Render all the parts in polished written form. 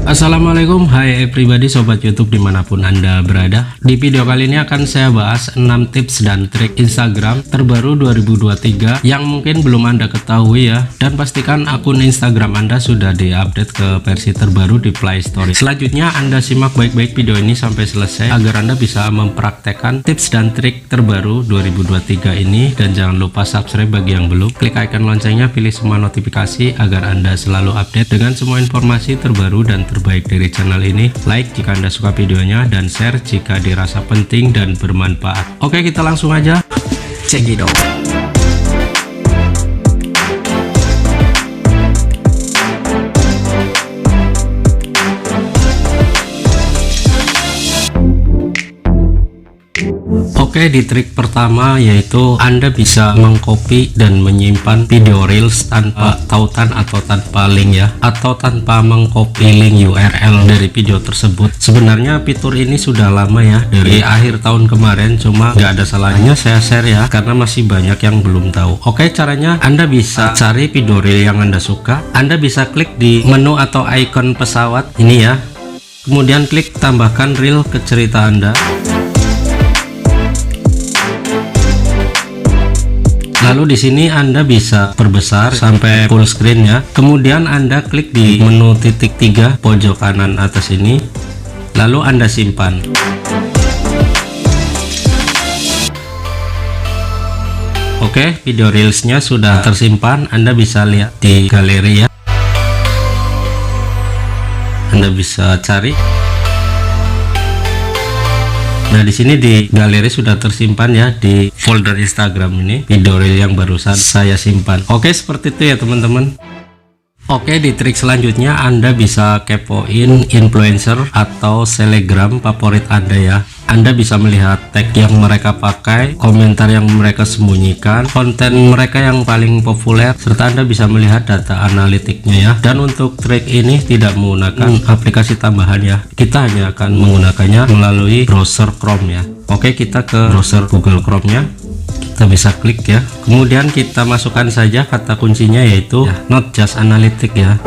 Assalamualaikum, hai everybody, sobat YouTube dimanapun anda berada. Di video kali ini akan saya bahas 6 tips dan trik Instagram terbaru 2023 yang mungkin belum anda ketahui ya. Dan pastikan akun Instagram anda sudah diupdate ke versi terbaru di Play Store. Selanjutnya anda simak baik-baik video ini sampai selesai agar anda bisa mempraktekkan tips dan trik terbaru 2023 ini. Dan jangan lupa subscribe bagi yang belum, klik icon loncengnya, pilih semua notifikasi agar anda selalu update dengan semua informasi terbaru dan terbaik dari channel ini. Like jika anda suka videonya dan share jika dirasa penting dan bermanfaat. Oke, kita langsung aja cekidot. Oke, di trik pertama yaitu Anda bisa mengcopy dan menyimpan video reels tanpa tautan atau tanpa link ya, atau tanpa mengcopy link URL dari video tersebut. Sebenarnya fitur ini sudah lama ya, dari akhir tahun kemarin, cuma nggak ada salahnya saya share ya, karena masih banyak yang belum tahu. Oke, caranya Anda bisa cari video reel yang Anda suka. Anda bisa klik di menu atau icon pesawat ini ya, kemudian klik tambahkan reel ke cerita Anda. Lalu di sini Anda bisa perbesar sampai full screen ya. Kemudian Anda klik di menu titik 3 pojok kanan atas ini. Lalu Anda simpan. Oke, video reelsnya sudah tersimpan. Anda bisa lihat di galeri ya. Anda bisa cari. Nah, di sini di galeri sudah tersimpan ya, di folder Instagram ini video reel yang barusan saya simpan. Oke, seperti itu ya teman-teman. Oke, di trik selanjutnya Anda bisa kepoin influencer atau selebgram favorit Anda ya. Anda bisa melihat tag yang mereka pakai, komentar yang mereka sembunyikan, konten mereka yang paling populer, serta Anda bisa melihat data analitiknya ya. Dan untuk trik ini tidak menggunakan aplikasi tambahan ya, kita hanya akan menggunakannya melalui browser Chrome ya. Oke, kita ke browser Google Chrome nya, kita bisa klik ya, kemudian kita masukkan saja kata kuncinya yaitu not just analytics ya.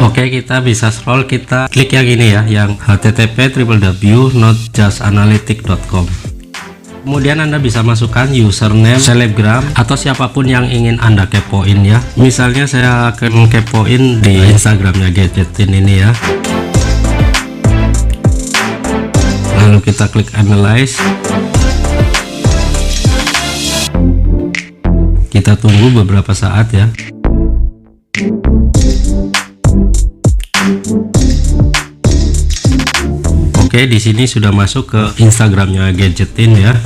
Oke, kita bisa scroll, kita klik yang ini ya, yang http://notjustanalytics.com. Kemudian Anda bisa masukkan username selebgram atau siapapun yang ingin Anda kepoin ya. Misalnya saya akan kepoin di Instagramnya Gadgetin ini ya. Lalu kita klik analyze. Kita tunggu beberapa saat ya. Oke, di sini sudah masuk ke Instagramnya Gadgetin ya.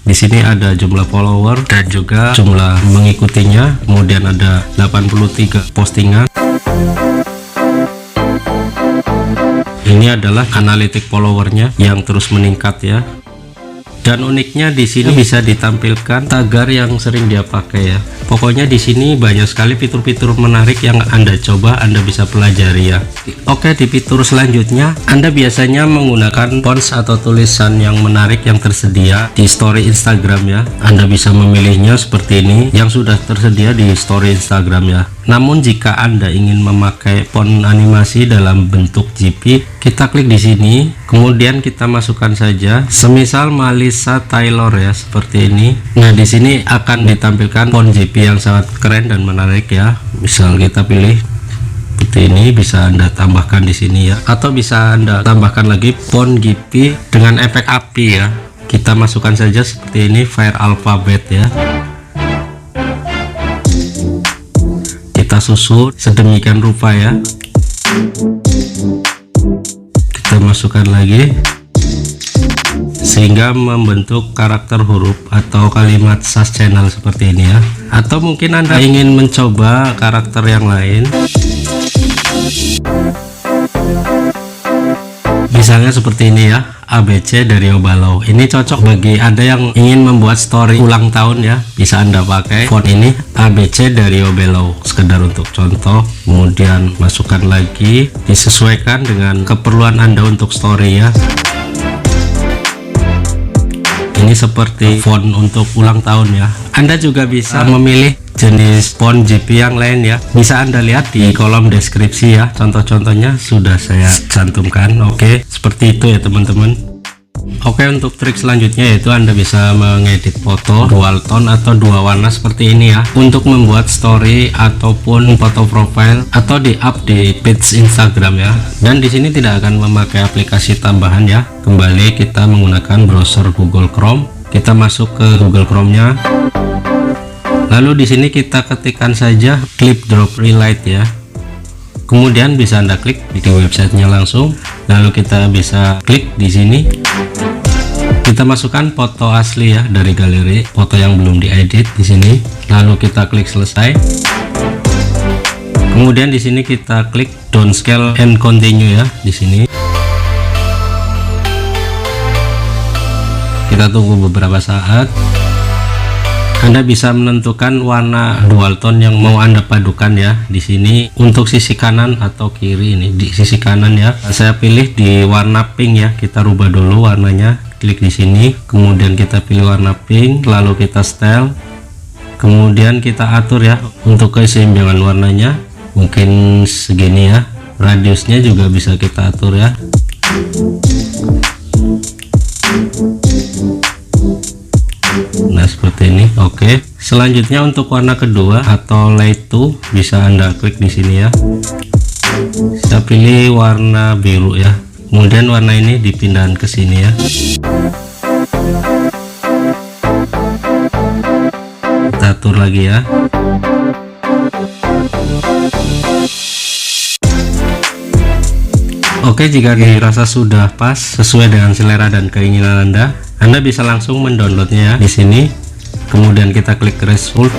Di sini ada jumlah follower dan juga jumlah mengikutinya. Kemudian ada 83 postingan. Ini adalah analitik followernya yang terus meningkat ya. Dan uniknya di sini bisa ditampilkan tagar yang sering dia pakai ya. Pokoknya di sini banyak sekali fitur-fitur menarik yang Anda coba, Anda bisa pelajari ya. Oke, di fitur selanjutnya Anda biasanya menggunakan fonts atau tulisan yang menarik yang tersedia di story Instagram ya. Anda bisa memilihnya seperti ini yang sudah tersedia di story Instagram ya. Namun jika Anda ingin memakai font animasi dalam bentuk JPG, kita klik di sini, kemudian kita masukkan saja semisal Malisa Taylor ya, seperti ini. Nah, di sini akan ditampilkan font JPG yang sangat keren dan menarik ya. Misal kita pilih seperti ini, bisa Anda tambahkan di sini ya, atau bisa Anda tambahkan lagi font JPG dengan efek api ya. Kita masukkan saja seperti ini, Fire Alphabet ya. Kita susun sedemikian rupa ya. Kita masukkan lagi sehingga membentuk karakter huruf atau kalimat SAS channel seperti ini ya. Atau mungkin Anda ingin mencoba karakter yang lain, misalnya seperti ini ya, ABC dari Obalau. Ini cocok bagi Anda yang ingin membuat story ulang tahun ya. Bisa Anda pakai font ini, ABC dari Obalau, sekedar untuk contoh. Kemudian masukkan lagi, disesuaikan dengan keperluan Anda untuk story ya. Ini seperti font untuk ulang tahun ya. Anda juga bisa memilih jenis font GP yang lain ya, bisa Anda lihat di kolom deskripsi ya. Contoh-contohnya sudah saya cantumkan. Oke, seperti itu ya teman-teman. Oke, untuk trik selanjutnya yaitu Anda bisa mengedit foto dual tone atau dua warna seperti ini ya, untuk membuat story ataupun foto profile atau di up di page Instagram ya. Dan di sini tidak akan memakai aplikasi tambahan ya. Kembali kita menggunakan browser Google Chrome. Kita masuk ke Google Chrome-nya. Lalu di sini kita ketikkan saja Clip Drop Relight ya. Kemudian bisa Anda klik di websitenya langsung. Lalu kita bisa klik di sini. Kita masukkan foto asli ya dari galeri, foto yang belum diedit di sini. Lalu kita klik selesai. Kemudian di sini kita klik downscale and continue ya di sini. Kita tunggu beberapa saat. Anda bisa menentukan warna dual tone yang mau Anda padukan ya. Di sini untuk sisi kanan atau kiri, ini di sisi kanan ya. Saya pilih di warna pink ya. Kita rubah dulu warnanya. Klik di sini, kemudian kita pilih warna pink, lalu kita style. Kemudian kita atur ya untuk keseimbangan warnanya. Mungkin segini ya. Radiusnya juga bisa kita atur ya. Nah seperti ini. Oke, selanjutnya untuk warna kedua atau light 2 bisa Anda klik di sini ya. Saya pilih warna biru ya. Kemudian warna ini dipindahkan ke sini ya. Kita atur lagi ya. Oke, jika dirasa sudah pas sesuai dengan selera dan keinginan Anda bisa langsung mendownloadnya ya di sini. Kemudian kita klik result.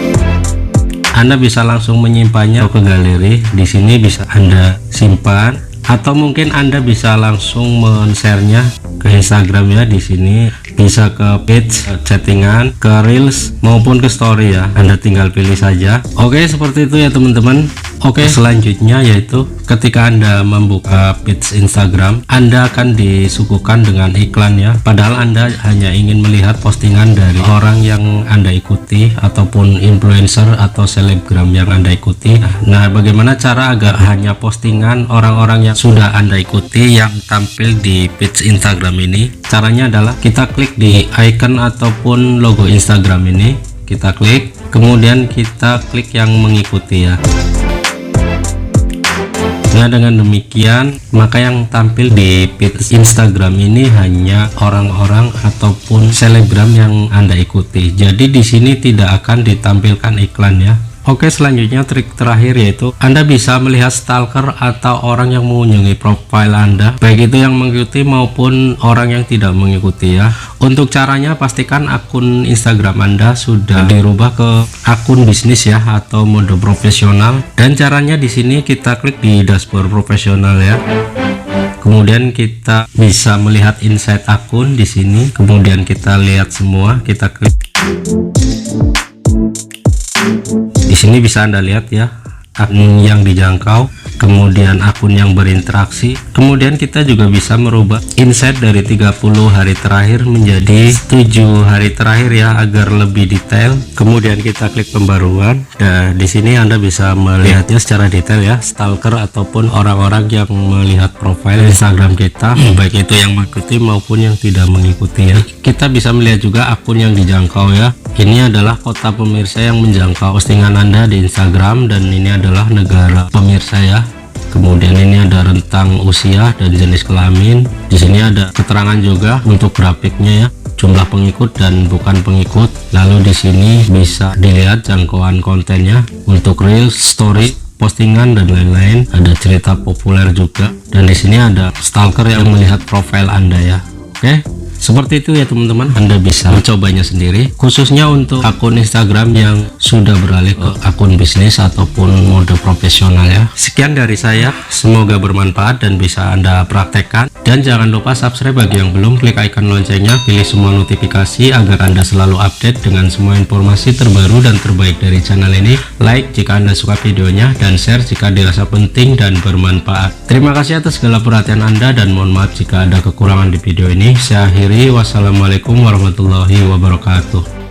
Anda bisa langsung menyimpannya ke galeri. Di sini bisa Anda simpan atau mungkin Anda bisa langsung men-share-nya ke Instagram ya. Di sini bisa ke page, chattingan, ke reels maupun ke story ya. Anda tinggal pilih saja. Oke, seperti itu ya teman-teman. Oke, selanjutnya yaitu ketika Anda membuka page Instagram, Anda akan disuguhkan dengan iklan ya. Padahal Anda hanya ingin melihat postingan dari orang yang Anda ikuti ataupun influencer atau selebgram yang Anda ikuti. Nah, bagaimana cara agar hanya postingan orang-orang yang sudah Anda ikuti yang tampil di page Instagram ini? Caranya adalah kita klik di icon ataupun logo Instagram ini. Kita klik, kemudian kita klik yang mengikuti ya. Nah, dengan demikian maka yang tampil di feed Instagram ini hanya orang-orang ataupun selebgram yang Anda ikuti. Jadi di sini tidak akan ditampilkan iklan ya. Oke, selanjutnya trik terakhir yaitu Anda bisa melihat stalker atau orang yang mengunjungi profile Anda, baik itu yang mengikuti maupun orang yang tidak mengikuti ya. Untuk caranya pastikan akun Instagram Anda sudah dirubah ke akun bisnis ya atau mode profesional, dan caranya di sini kita klik di dashboard profesional ya. Kemudian kita bisa melihat insight akun di sini, kemudian kita lihat semua, kita klik. Di sini bisa Anda lihat ya akun yang dijangkau, kemudian akun yang berinteraksi. Kemudian kita juga bisa merubah insight dari 30 hari terakhir menjadi 7 hari terakhir ya agar lebih detail. Kemudian kita klik pembaruan. Nah, di sini Anda bisa melihatnya secara detail ya, stalker ataupun orang-orang yang melihat profil Instagram kita, baik itu yang mengikuti maupun yang tidak mengikuti ya. Kita bisa melihat juga akun yang dijangkau ya. Ini adalah kota pemirsa yang menjangkau postingan Anda di Instagram, dan ini adalah negara pemirsa ya. Kemudian ini ada rentang usia dan jenis kelamin. Di sini ada keterangan juga untuk grafiknya ya, jumlah pengikut dan bukan pengikut. Lalu di sini bisa dilihat jangkauan kontennya untuk reels, story, postingan dan lain-lain. Ada cerita populer juga, dan di sini ada stalker yang melihat profil Anda ya. Oke, seperti itu ya teman-teman. Anda bisa mencobanya sendiri, khususnya untuk akun Instagram yang sudah beralih ke akun bisnis ataupun mode profesional ya. Sekian dari saya, semoga bermanfaat dan bisa Anda praktekkan. Dan jangan lupa subscribe bagi yang belum, klik icon loncengnya, pilih semua notifikasi agar Anda selalu update dengan semua informasi terbaru dan terbaik dari channel ini. Like jika Anda suka videonya, dan share jika dirasa penting dan bermanfaat. Terima kasih atas segala perhatian Anda, dan mohon maaf jika ada kekurangan di video ini. Saya akhiri, wassalamualaikum warahmatullahi wabarakatuh.